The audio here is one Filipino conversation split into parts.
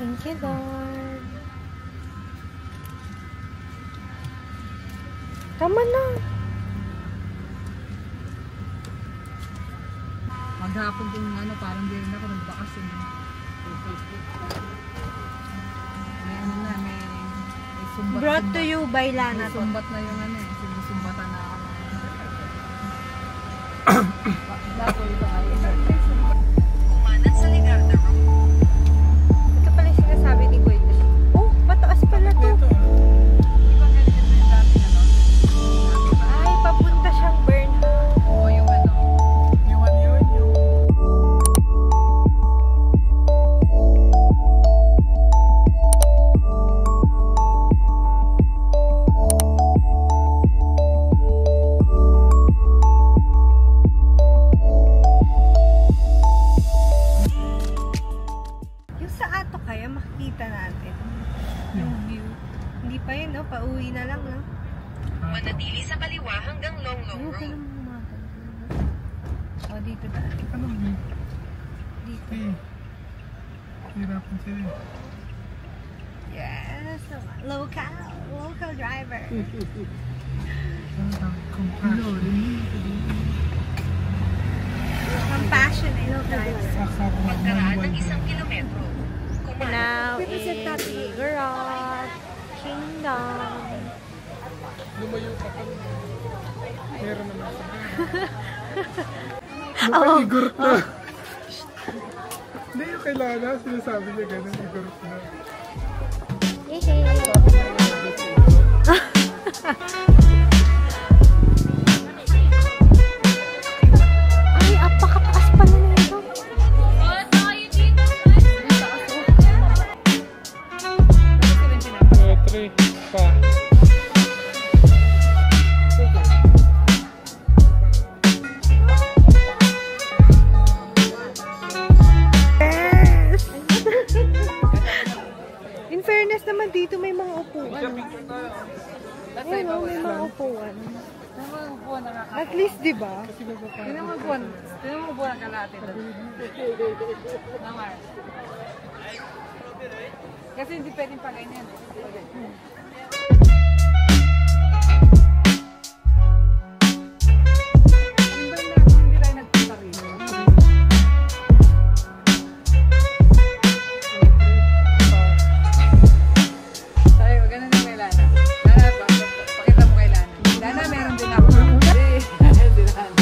Thank you, Lord. Tama na. Maghapon din ano, parang di rin ako nagbakasyon. May ano na, may sumbat. Brought to you by Lana. May sumbat na yung ano eh. Sinusumbatan na ako. Dato ito ay. Kumanan sa ligar na room. Ito pala yung sinasabi ni Kuya. Oh, mataas pala to. Di ba ganito yung dati ano? Ay, papunta siyang Burnham. Oo, yung ano. Yung ano yun, yung... Yung sa ato kaya makikita natin. Yung view. Hindi pa yun, no? Pauwi na lang, no? Manatili sa kaliwa hanggang Longlong Ayoko Road. lang umagal. O, dito dati. Ano yun? Dito. Eh, hirapan sila. Yes! Local driver. Compassionate driver. Pagkaraan ng 1 kilometro. Kumanan. Now in Igorot Kingdom. Lumayo ka pa. Meron naman sa Oo. Igorot na. Hindi yung kailangan. Sinasabi niya ganun, igorot na. Ay, apakataas pala na ito. Three pa. Yes! In fairness naman dito may mga upuan. Ayun, no, may mga upuan. Buwan nakakain. At least, di ba? Tingnan mo buwan. Tingnan mo buwan kalate. Namar. Kasi hindi pwedeng pagainin. Hindi tayo nagpunta rito. Tayo, ganun yung kay Lana. Lana, pakita mo kay Lana. Lana, meron din ako. Hindi, Lana.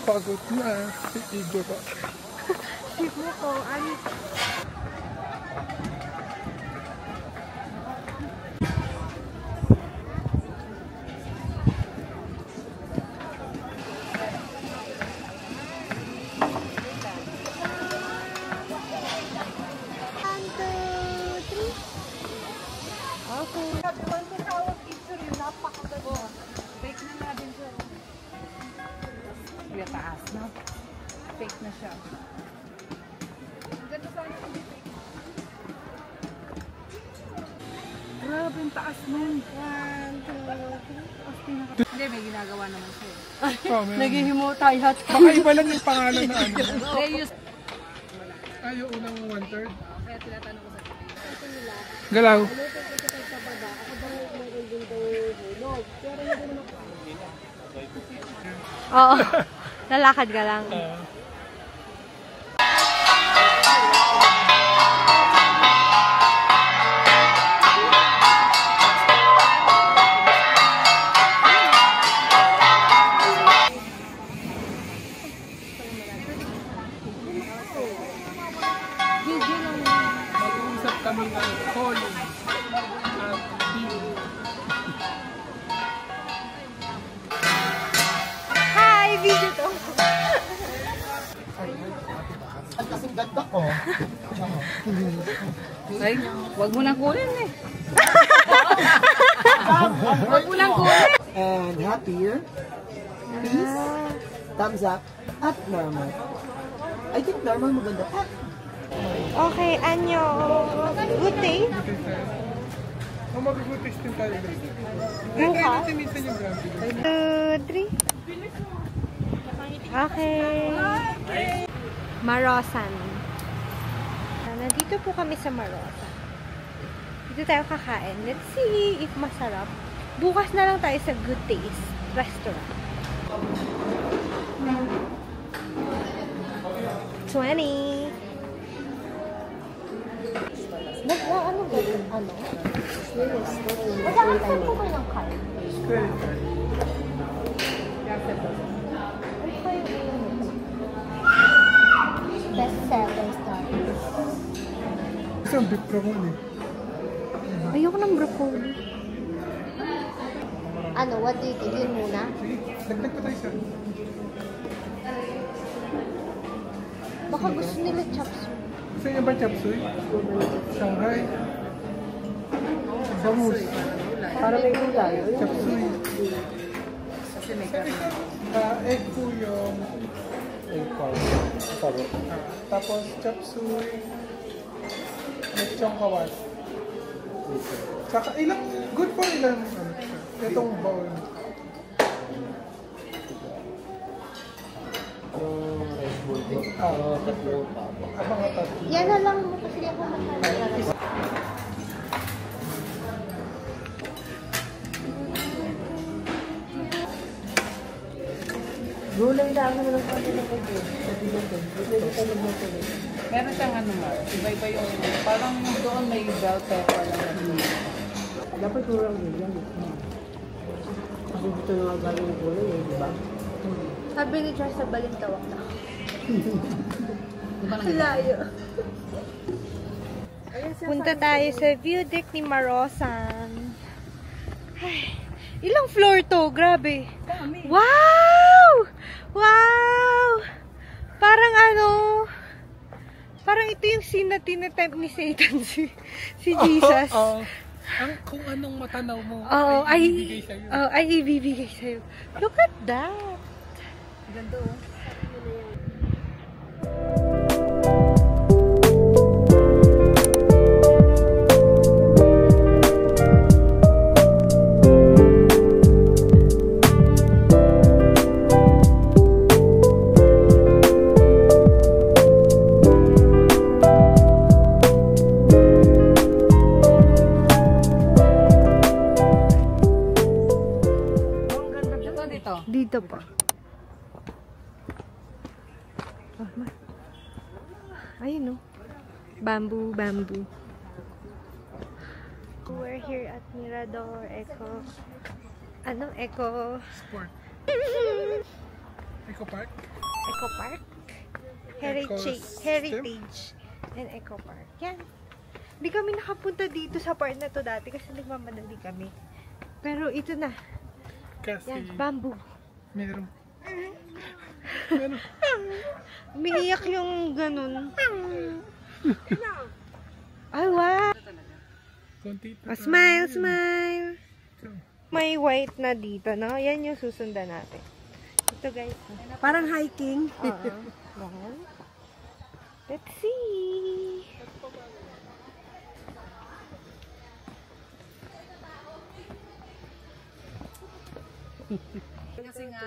Pagod na. Si Igor pa. Tip mo ko, ani. Fake na nga din siya. Kaya taas, no? Fake na siya. Ganda sana kung di fake. Grabe, ang taas nun. 1, 2, 3. Hindi, may ginagawa naman siya. Oh, meron. Naghihimutay hat. Baka iba lang yung pangalan na ano. Reuse. Ay, yung unang 1/3. Kaya tinatanong ko sa Galaw. Oo. Lalakad ka lang. Mag-uusap kami ng calling at view. Hi! Video to. Ay, wag mo nang kunin eh. Wag mo nang kunin. And happier, peace, thumbs up, at normal. I think normal maganda pa. Okay, anyo. Good day. Oh, mag-good-taste din tayo. Bukas. Kasi minsan yung grabe. 2, 3. Okay. Marosan. Nandito po kami sa Marosan. Dito tayo kakain. Let's see if masarap. Bukas na lang tayo sa Good Taste Restaurant. 20. Ano ba yun? Ano? Mag-a-accept po kayo ng card? Credit card. Ano kayo yun? Best seller star. Isang beef broccoli. Ayoko ng broccoli. Ano? What do you think? Yun muna? Sige, dagdag pa tayo sir. Baka gusto nila chop suey. Gusto niyo ba chop suey? Shanghai. Bangus. Para may gulay. Chop suey. Kasi may kami. Egg po yung... Sorry. Tapos chop suey. Lechong kawas. Saka ilang... Good for ilang... Itong bowl. Abang atat. Yan na lang mo kasi ako makalaga. Gulay lang naman ang pwede na pwede. Meron siyang ano nga, iba-iba yung, parang doon may bell pepper lang. Dapat kurang din yan. Kasi dito na nga galing yung gulay eh, di ba? Sabi ni Charles sa balintawak na. Di ba Layo. Punta tayo sa view deck ni Marosan. Ay, ilang floor to? Grabe. Wow! Wow! Parang ano, parang ito yung scene na tinatempt ni Satan si Jesus. Kung anong matanaw mo, Ay ibibigay sa'yo. ay ibibigay sa'yo. Look at that. Ganda oh. Dito po. Ayun, no? Bamboo, bamboo. We're here at Mirador Eco. Anong Eco? Sport. Eco Park. Eco Park. Ecosystem? Heritage and Eco Park. Yan. Hindi kami nakapunta dito sa part na to dati kasi nagmamadali kami. Pero ito na. Kasi Yan, bamboo. meron. Umiiyak yung ganun. Ay, wow. Konti pa. Oh, smile, smile. May white na dito, no? Yan yung susundan natin. Ito, guys. Parang hiking. Yan. Let's see. Kasi nga,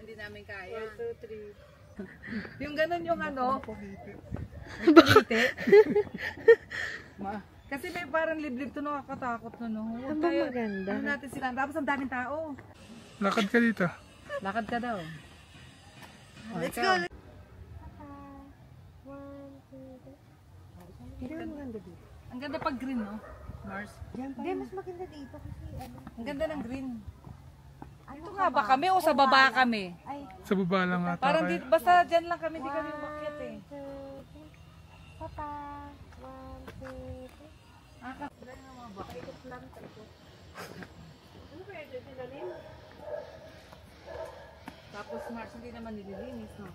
hindi namin kaya. 1, 2, 3. Yung ganun yung ano. Pakite. Kasi may parang liblib to, nakakatakot na, no? Huwag Ang ba tayo- maganda? Ano natin sila? Tapos ang daming tao. Lakad ka dito. Lakad ka daw. Let's go. 1, 2, 3. Hindi ang maganda dito. Ang ganda pag green, no? Mars. Hindi, mas maganda dito kasi ano. Ang ganda ng green. Ito nga ba kami o sa baba kami? Ay, Sa baba lang ata Parang kayo. dito, basta dyan lang kami, di kami umakyat eh. 1, 2, 3. Papa. 1, 2, 3. Tapos Mars, hindi naman nililinis, no?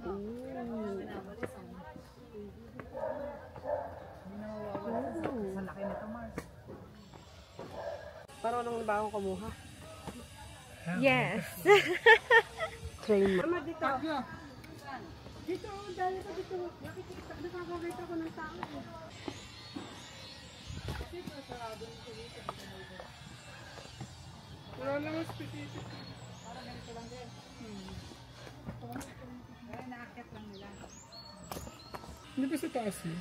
Binabalis, oh. Hindi na mawawala sa laki nito, Mars. Parang ba akong kumuha? Yes. Train mo. Wala naman specific. Kaya naakyat lang nila. Hindi ba sa taas yun?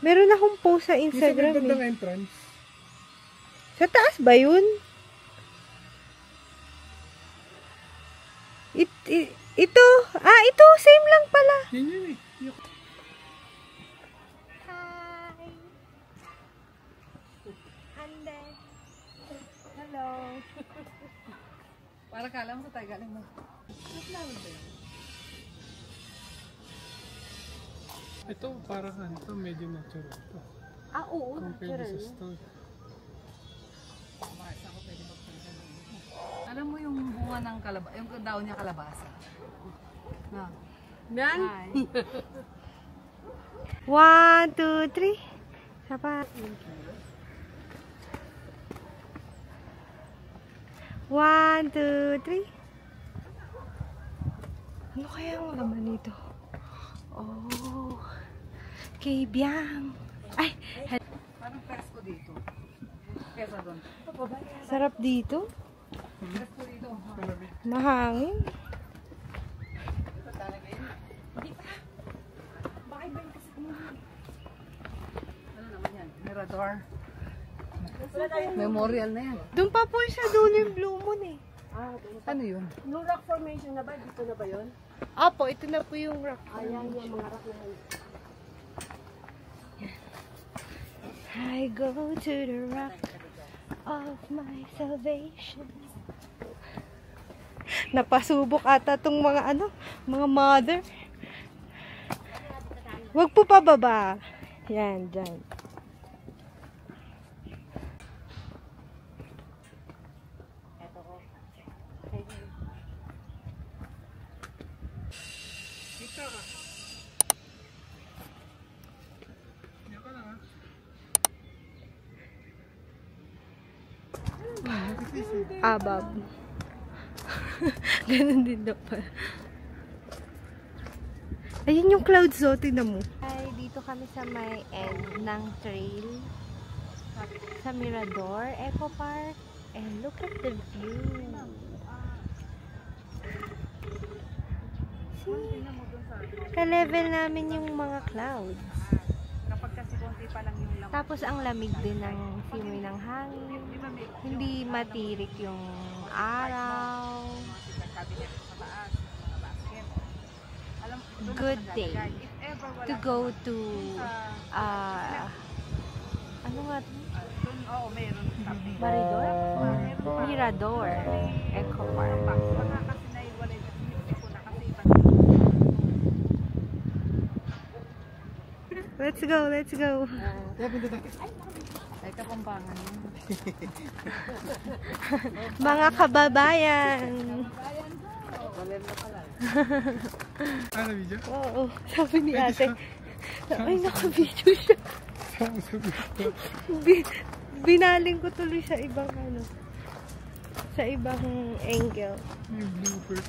Meron akong post sa Yung sa Instagram gandang eh. entrance. Sa taas ba yun? Ito. Ito. Same lang pala. Yan yun eh. Yung... Hi. Ande. Hello. Para kala mo sa tayo galing mo. Ito parang ano to, medyo natural to. Oo. Compared sa store. Mars, ako pwede magpalitan ng ito. Alam mo yung bunga ng kalabasa, yung daon niya kalabasa. Na. Yan? Hi. 1, 2, 3. Sapa. 1, 2, 3. Ano kaya ang laman nito? Oh. Kaibyang. Ay. Parang presko dito. Kesa doon. Sarap dito. Presko dito. Mahangin. Ano naman yan? Mirador. Memorial na yan. Doon pa po sa dulo yung Blue Moon eh. Ano yun? Blue Rock Formation na ba? Dito na ba yun? Opo, ito na po yung rock. Ayan yung mga rock na yun. I go to the rock of my salvation. Napasubok ata tong mga mga mother. Huwag po pababa. Yan, dyan. Kita ka. Yan ka lang ha. Abab. Ganun din daw pala. Ayun yung clouds, oh. Tignan mo. Ay, dito kami sa may end ng trail. Sa Mirador, Eco Park. And look at the view. See? Ka-level namin yung mga clouds. Kapag kasi konti pa lang yung lang. Tapos ang lamig din ng simoy ng hangin. Hindi matirik yung araw. Good day to go to ano nga ito? Oo, mayroon. Mirador? Mirador. Eco Park. Baka kasi naiwalay Let's go, let's go. Ay, Kapampangan. Mga kababayan. Ano, video? Oo, sabi ni ate. Ay, naka-video siya. Saan sa video? Binaling ko tuloy sa ibang ano. Sa ibang angle. May bloopers.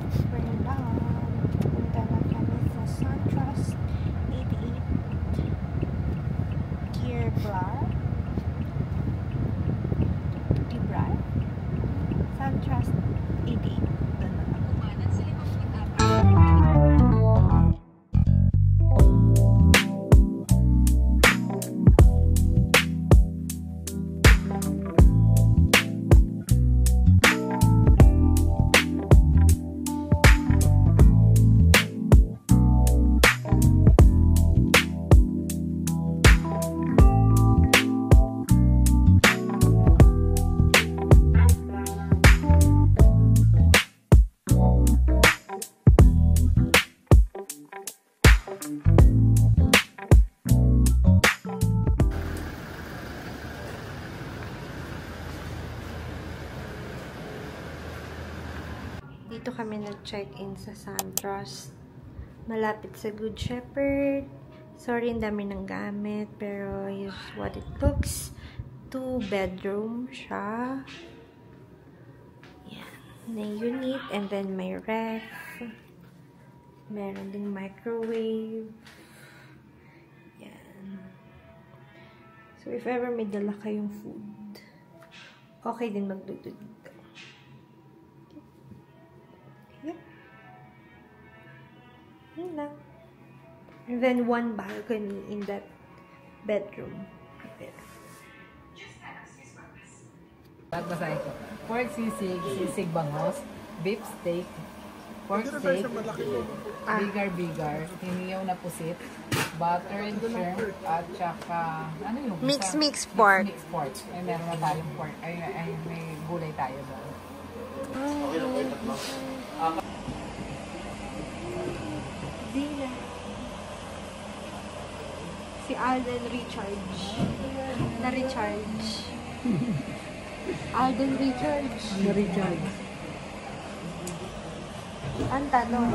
Spring Bomb. Punta na kami sa SunTrust 88. Gear Bar. Ibrar. SunTrust 88. Doon na kami. Dito kami nag-check-in sa SunTrust. Malapit sa Good Shepherd. Sorry, ang dami ng gamit. Pero here's what it looks. 2-bedroom siya. Yan. May unit. And then may ref. Meron ding microwave. Yan. So, if ever may dala kayong food, okay din magluto dito. Yun lang. And then one balcony in that bedroom. There. Basahin ko. Pork sisig, sisig bangos, beef steak, pork Dito tayo steak, sa malaki ko. bigar, hiniyaw na pusit, buttered shrimp, at saka, ano yung isa? Mix pork. Mix pork. Ay, meron na tayong pork. Ay, may gulay tayo doon. Dina. Si Alden Recharge. Na-recharge. Alden Recharge. Na-recharge. Ang tanong.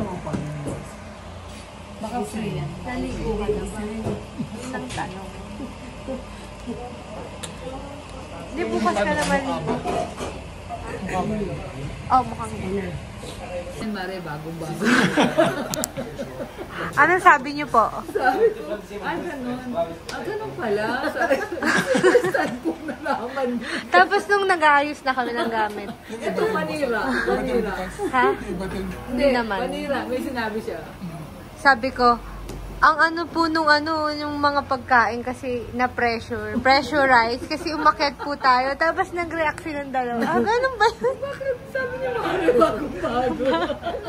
Baka free yan. Naligo ka na ba? Yun ang tanong. Hindi, bukas ka na maligo. Oh, mukhang yun. Yan, Mare, bagong-bago. Anong sabi niyo po? Sabi ko, ganun. Ganun pala. Saan ko nalaman? Tapos nung nag-aayos na kami ng gamit. Ito, panira. Ha? Hindi naman. Panira, may sinabi siya. Sabi ko, ang ano po nung yung mga pagkain kasi na pressurized kasi umakyat po tayo. Tapos nag-react silang dalawa. Ganun ba yun? Bakit sabi niya Mare, bagong-bago?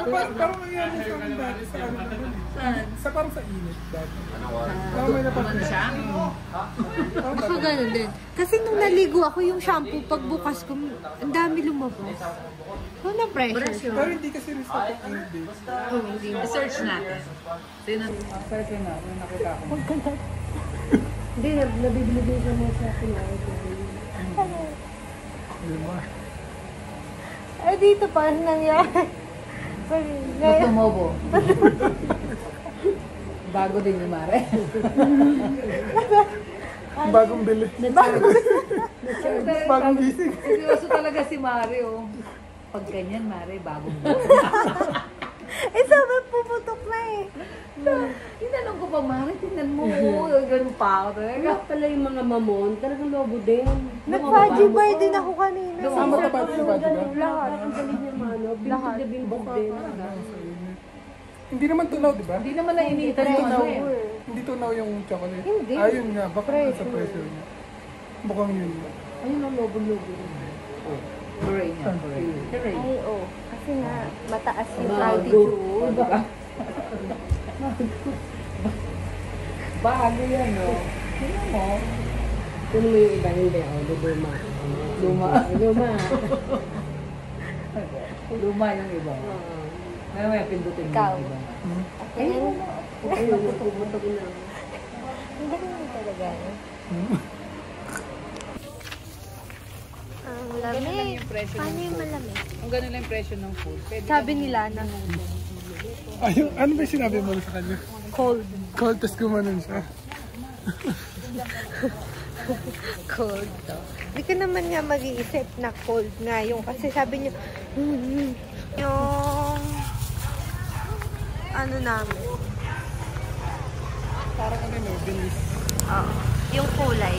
Parang nangyari sa akin dati sa ano. Sa parang sa init dati. Parang may napapagod siya? Ako ganun din. Kasi nung naligo ako yung shampoo, pagbukas ko, ang dami lumabas. So, na-pressure. Pero hindi kasi rin sa pag-init. I-search natin. Search na, may nakita ko. Hindi, nabibili din siya mo sa kinain ko. Eh, dito pa, ano nangyari? Tumobo. Bago din ni Mare. Bagong bili. Bagong gising. Seryoso talaga si Mare, oh. Pag ganyan, Mare, bagong Eh, sabi puputok na eh. Tinanong ko pa, Mare, tingnan mo, oh. Ganun pa ako talaga. Kaya pala yung mga mamon, talagang lobo din. Nag-fudgy bar din ako kanina. Sama ka pati sa bati ba? Lahat. Ang galing niya mano, bimbog na bimbog din. Hindi naman tunaw, di ba? Hindi naman nainitan yung ano eh. Hindi tunaw yung chocolate. Hindi. Ayun nga, baka sa pressure niya. Mukhang yun. Ayun ang lobo-lobo. Gray niya, gray. Gray. Ay, oh. Kasi nga, mataas yung altitude. Bago yan, oh. Tingnan mo. Kung may iba hindi, luma. Luma. Luma. Luma yung iba. May pindutin mo yung iba. Ayun, matutubot na. Ang galing talaga. Ang Ganun lang lamig. yung presyo Paano ng yung food. malamig? Kung ganun lang yung presyo ng food. Pwede Sabi kang- nila na Ayun, ano ba yung sinabi mo sa kanya? cold. Cold, tas gumanon siya. Cold to. Hindi ka naman nga mag-iisip na cold nga yung kasi sabi niyo yung ano namin. Parang ano no, bilis. Yung kulay.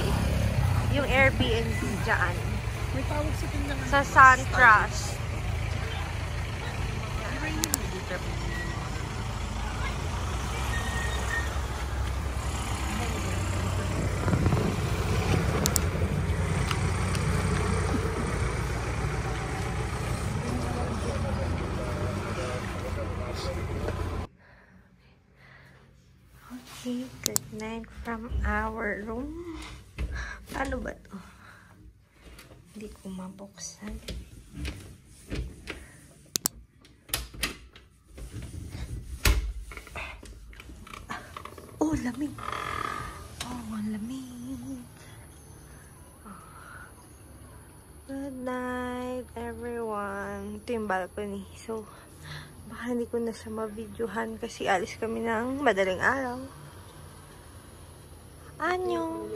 Yung Airbnb dyan. May tawag sa kanya. Sa SunTrust. Okay, good night from our room. Ano ba to? Hindi ko mabuksan. Oh, lamig. Oh, ang lamig. Good night, everyone. Ito yung balcony. So, baka hindi ko na siya ma-videohan kasi alis kami ng madaling araw. Annyeong!